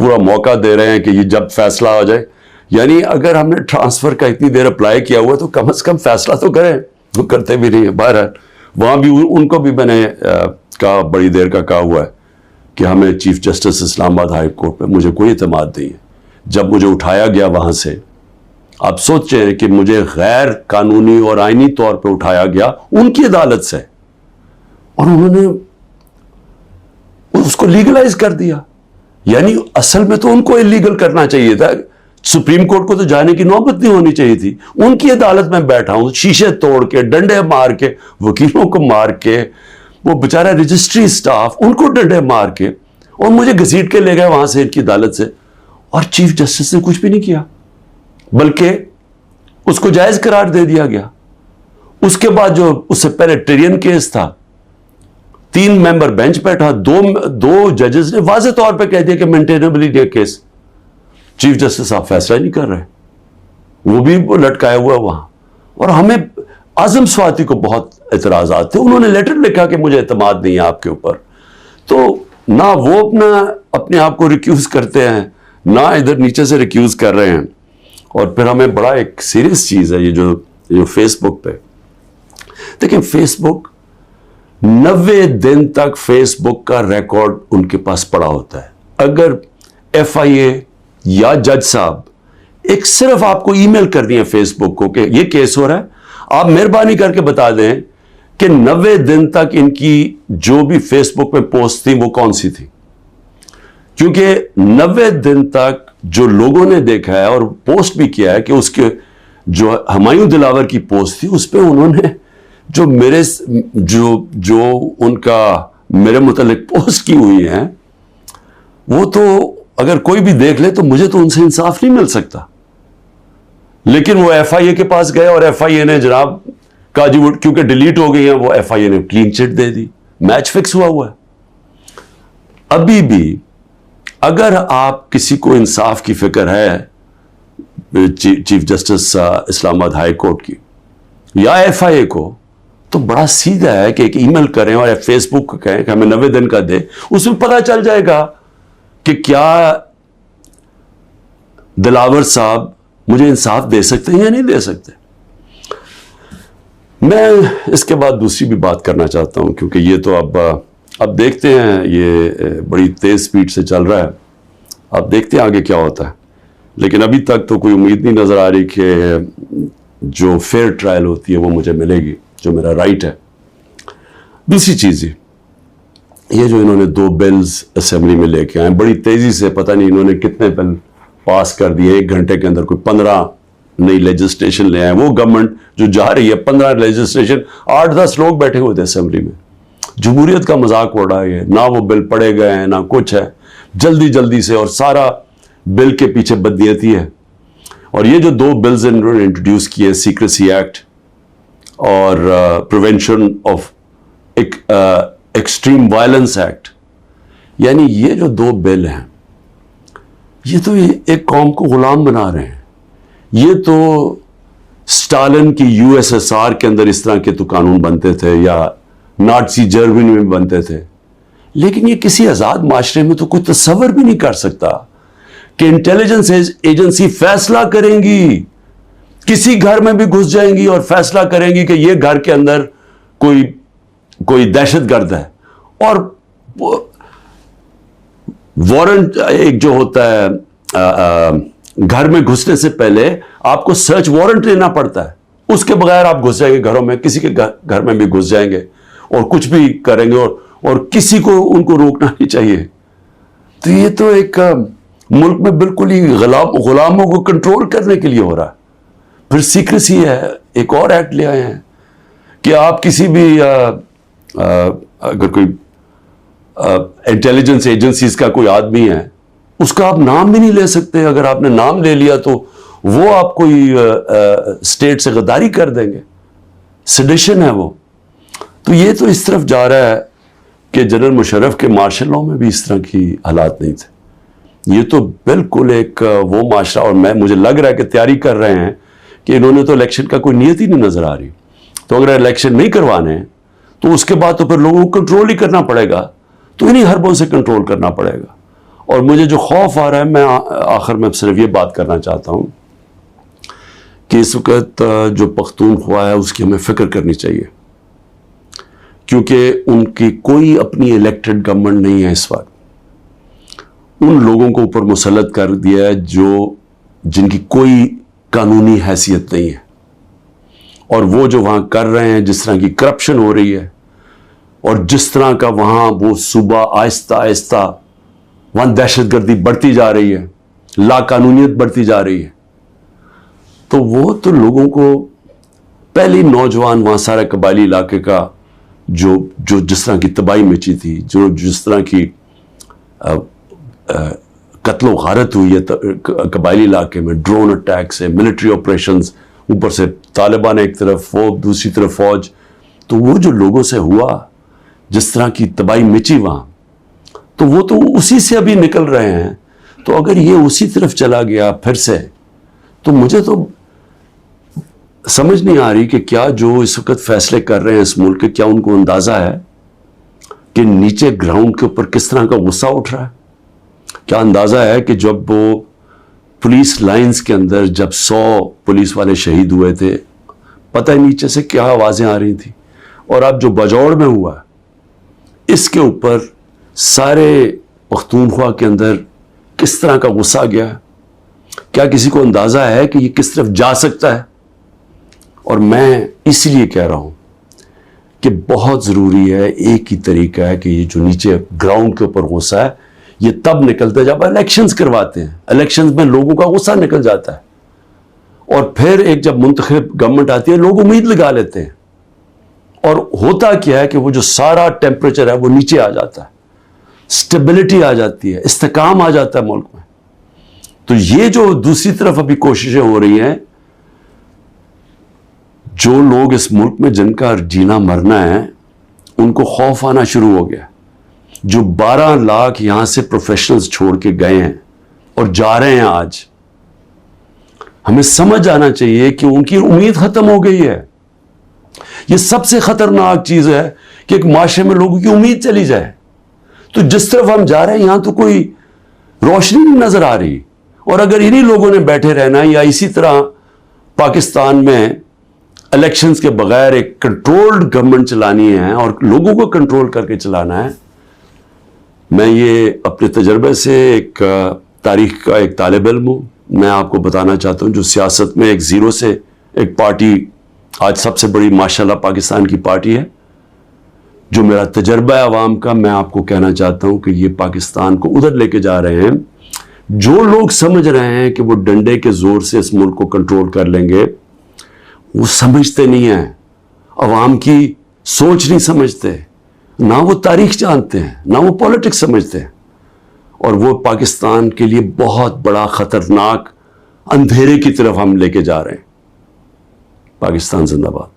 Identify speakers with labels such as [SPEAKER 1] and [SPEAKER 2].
[SPEAKER 1] پورا موقع دے رہے ہیں کہ یہ جب فیصلہ ہو جائے. یعنی اگر ہم نے ٹرانسفر کا اتنی دیر اپلائی کیا ہوا تو کم از کم فیصلہ تو کریں. وہ کرتے بھی نہیں ہیں. بہرحال وہاں بھی ان کو بھی میں نے کہا, بڑی دیر کا کہا ہوا ہے کہ ہمیں چیف جسٹس اسلام آباد ہائی کورٹ پہ مجھے کوئی اعتماد نہیں ہے. جب مجھے اٹھایا گیا وہاں سے, آپ سوچیں کہ مجھے غیر قانونی اور آئینی طور پہ اٹھایا گیا ان کی عدالت سے, اور انہوں نے اس کو لیگلائز کر دیا. یعنی اصل میں تو ان کو اللیگل کرنا چاہیے تھا. سپریم کورٹ کو تو جانے کی نوبت نہیں ہونی چاہیے تھی. ان کی عدالت میں بیٹھا ہوں, شیشے توڑ کے, ڈنڈے مار کے, وکیلوں کو مار کے, وہ بیچارہ رجسٹری سٹاف ان کو ڈنڈے مار کے, اور مجھے گھسیٹ کے لے گئے وہاں سے ان کی عدالت سے, اور چیف جسٹس نے کچھ بھی نہیں کیا بلکہ اس کو جائز قرار دے دیا گیا. اس کے بعد جو اس سے پہلے ٹرین کیس تھا, 3 ممبر بینچ بیٹھا, دو ججز نے واضح طور پہ کہہ دیا کہ مینٹینیبل کیس. چیف جسٹس صاحب فیصلہ نہیں کر رہے, وہ بھی لٹکائے ہوا وہاں. اور ہمیں اعظم سواتی کو بہت اعتراضات تھے. انہوں نے لیٹر لکھا کہ مجھے اعتماد نہیں ہے آپ کے اوپر. تو نہ وہ اپنے آپ کو ریکیوز کرتے ہیں, نہ ادھر نیچے سے ریکیوز کر رہے ہیں. اور پھر ہمیں بڑا ایک سیریس چیز ہے یہ جو فیس بک پہ دیکھیں, فیس بک 90 دن تک فیس بک کا ریکارڈ ان کے پاس پڑا ہوتا ہے. اگر FIA یا جج صاحب ایک صرف آپ کو ای میل کرنی ہے فیس بک کو کہ یہ کیس ہو رہا ہے, آپ مہربانی کر کے بتا دیں کہ 90 دن تک ان کی جو بھی فیس بک پہ پوسٹ تھی وہ کون سی تھی. کیونکہ 90 دن تک جو لوگوں نے دیکھا ہے اور پوسٹ بھی کیا ہے کہ اس کے جو ہمایوں دلاور کی پوسٹ تھی اس پہ انہوں نے جو ان کا میرے متعلق پوسٹ کی ہوئی ہیں, وہ تو اگر کوئی بھی دیکھ لے تو مجھے تو ان سے انصاف نہیں مل سکتا. لیکن وہ FIA کے پاس گئے اور FIA نے جناب کہا جی وہ کیونکہ ڈیلیٹ ہو گئی ہیں, وہ FIA نے کلین چٹ دے دی. میچ فکس ہوا ہے. ابھی بھی اگر آپ کسی کو انصاف کی فکر ہے چیف جسٹس اسلام آباد ہائی کورٹ کی یا FIA کو, تو بڑا سیدھا ہے کہ ایک ای میل کریں اور فیس بک کو کہیں کہ ہمیں 90 دن کا دے. اس میں پتہ چل جائے گا کہ کیا دلاور صاحب مجھے انصاف دے سکتے ہیں یا نہیں دے سکتے. میں اس کے بعد دوسری بھی بات کرنا چاہتا ہوں, کیونکہ یہ تو اب دیکھتے ہیں, یہ بڑی تیز سپیڈ سے چل رہا ہے, اب دیکھتے ہیں آگے کیا ہوتا ہے. لیکن ابھی تک تو کوئی امید نہیں نظر آ رہی کہ جو فیئر ٹرائل ہوتی ہے وہ مجھے ملے گی, جو میرا رائٹ ہے. دوسری چیز یہ جو انہوں نے 2 بلز اسمبلی میں لے کے آئے بڑی تیزی سے, پتہ نہیں انہوں نے کتنے بل پاس کر دیے 1 گھنٹے کے اندر, کوئی 15 نئی لیجسلیشن لے آئے. وہ گورنمنٹ جو جا رہی ہے 15 لیجسلیشن, 8-10 لوگ بیٹھے ہوئے تھے اسمبلی میں. جمہوریت کا مذاق اڑ رہا ہے, نہ وہ بل پڑے گئے ہیں نہ کچھ ہے, جلدی سے, اور سارا بل کے پیچھے بدنیتی ہے. اور یہ جو 2 بلز انہوں نے انٹروڈیوس کیے, سیکریسی ایکٹ اور prevention of extreme violence act, یعنی یہ جو 2 بل ہیں یہ تو ایک قوم کو غلام بنا رہے ہیں. یہ تو سٹالن کی USSR کے اندر اس طرح کے تو قانون بنتے تھے, یا نازی جرمنی میں بنتے تھے. لیکن یہ کسی آزاد معاشرے میں تو کوئی تصور بھی نہیں کر سکتا کہ انٹیلیجنس ایجنسی فیصلہ کریں گی, کسی گھر میں بھی گھس جائیں گی اور فیصلہ کریں گی کہ یہ گھر کے اندر کوئی دہشت گرد ہے, اور وارنٹ ایک جو ہوتا ہے گھر میں گھسنے سے پہلے آپ کو سرچ وارنٹ لینا پڑتا ہے, اس کے بغیر آپ گھس جائیں گے گھروں میں, کسی کے گھر میں بھی گھس جائیں گے اور کچھ بھی کریں گے, اور کسی کو ان کو روکنا نہیں چاہیے. تو یہ تو ایک ملک میں بالکل ہی غلاموں کو کنٹرول کرنے کے لیے ہو رہا ہے. پھر سیکریسی ہے, ایک اور ایکٹ لے آئے ہیں کہ آپ کسی بھی اگر کوئی انٹیلیجنس ایجنسیز کا کوئی آدمی ہے, اس کا آپ نام بھی نہیں لے سکتے. اگر آپ نے نام لے لیا تو وہ آپ کوئی اسٹیٹ سے غداری کر دیں گے, سیڈیشن ہے وہ. تو یہ تو اس طرف جا رہا ہے کہ جنرل مشرف کے مارشل لاء میں بھی اس طرح کی حالات نہیں تھے. یہ تو بالکل ایک وہ معاشرہ, اور مجھے لگ رہا ہے کہ تیاری کر رہے ہیں کہ انہوں نے تو الیکشن کا کوئی نیت ہی نہیں نظر آ رہی. تو اگر الیکشن نہیں کروانے ہیں تو اس کے بعد تو پھر لوگوں کو کنٹرول ہی کرنا پڑے گا, تو انہیں حربوں سے کنٹرول کرنا پڑے گا. اور مجھے جو خوف آ رہا ہے، میں آخر میں صرف یہ بات کرنا چاہتا ہوں کہ اس وقت جو پختونخوا ہے اس کی ہمیں فکر کرنی چاہیے، کیونکہ ان کی کوئی اپنی الیکٹڈ گورنمنٹ نہیں ہے اس وقت. ان لوگوں کو اوپر مسلط کر دیا ہے جن کی کوئی قانونی حیثیت نہیں ہے، اور وہ جو وہاں کر رہے ہیں، جس طرح کی کرپشن ہو رہی ہے اور جس طرح کا وہاں وہ صوبہ آہستہ آہستہ وہاں دہشت گردی بڑھتی جا رہی ہے، لا قانونیت بڑھتی جا رہی ہے، تو وہ تو لوگوں کو پہلی نوجوان وہاں سارے قبائلی علاقے کا جو جس طرح کی تباہی مچی تھی، جس طرح کی قتل و غارت ہوئی ہے قبائلی علاقے میں، ڈرون اٹیک سے، ملٹری آپریشنز، اوپر سے طالبان ایک طرف، وہ دوسری طرف فوج، تو وہ جو لوگوں سے ہوا، جس طرح کی تباہی مچی وہاں، تو وہ تو اسی سے ابھی نکل رہے ہیں. تو اگر یہ اسی طرف چلا گیا پھر سے، تو مجھے تو سمجھ نہیں آ رہی کہ کیا جو اس وقت فیصلے کر رہے ہیں اس ملک کے، کیا ان کو اندازہ ہے کہ نیچے گراؤنڈ کے اوپر کس طرح کا غصہ اٹھ رہا ہے؟ کیا اندازہ ہے کہ جب وہ پولیس لائنز کے اندر جب 100 پولیس والے شہید ہوئے تھے، پتہ ہے نیچے سے کیا آوازیں آ رہی تھیں؟ اور اب جو بجوڑ میں ہوا اس کے اوپر سارے پختونخوا کے اندر کس طرح کا غصہ گیا؟ کیا کسی کو اندازہ ہے کہ یہ کس طرف جا سکتا ہے؟ اور میں اس لیے کہہ رہا ہوں کہ بہت ضروری ہے، ایک ہی طریقہ ہے کہ یہ جو نیچے گراؤنڈ کے اوپر غصہ ہے یہ تب نکلتا ہے جب الیکشنز کرواتے ہیں. الیکشنز میں لوگوں کا غصہ نکل جاتا ہے، اور پھر ایک جب منتخب گورنمنٹ آتی ہے لوگ امید لگا لیتے ہیں، اور ہوتا کیا ہے کہ وہ جو سارا ٹیمپریچر ہے وہ نیچے آ جاتا ہے، سٹیبلٹی آ جاتی ہے، استحکام آ جاتا ہے ملک میں. تو یہ جو دوسری طرف ابھی کوششیں ہو رہی ہیں، جو لوگ اس ملک میں جن کا جینا مرنا ہے ان کو خوف آنا شروع ہو گیا. جو 12 لاکھ یہاں سے پروفیشنلز چھوڑ کے گئے ہیں اور جا رہے ہیں، آج ہمیں سمجھ آنا چاہیے کہ ان کی امید ختم ہو گئی ہے. یہ سب سے خطرناک چیز ہے کہ ایک معاشرے میں لوگوں کی امید چلی جائے. تو جس طرف ہم جا رہے ہیں یہاں تو کوئی روشنی نہیں نظر آ رہی، اور اگر انہی لوگوں نے بیٹھے رہنا یا اسی طرح پاکستان میں الیکشنز کے بغیر ایک کنٹرولڈ گورنمنٹ چلانی ہے اور لوگوں کو کنٹرول کر کے چلانا ہے. میں یہ اپنے تجربے سے ایک تاریخ کا ایک طالب علم ہوں، میں آپ کو بتانا چاہتا ہوں جو سیاست میں ایک زیرو سے ایک پارٹی آج سب سے بڑی ماشاءاللہ پاکستان کی پارٹی ہے، جو میرا تجربہ ہے عوام کا، میں آپ کو کہنا چاہتا ہوں کہ یہ پاکستان کو ادھر لے کے جا رہے ہیں. جو لوگ سمجھ رہے ہیں کہ وہ ڈنڈے کے زور سے اس ملک کو کنٹرول کر لیں گے، وہ سمجھتے نہیں ہیں، عوام کی سوچ نہیں سمجھتے، نہ وہ تاریخ جانتے ہیں، نہ وہ پولیٹکس سمجھتے ہیں، اور وہ پاکستان کے لیے بہت بڑا خطرناک اندھیرے کی طرف ہم لے کے جا رہے ہیں. پاکستان زندہ باد.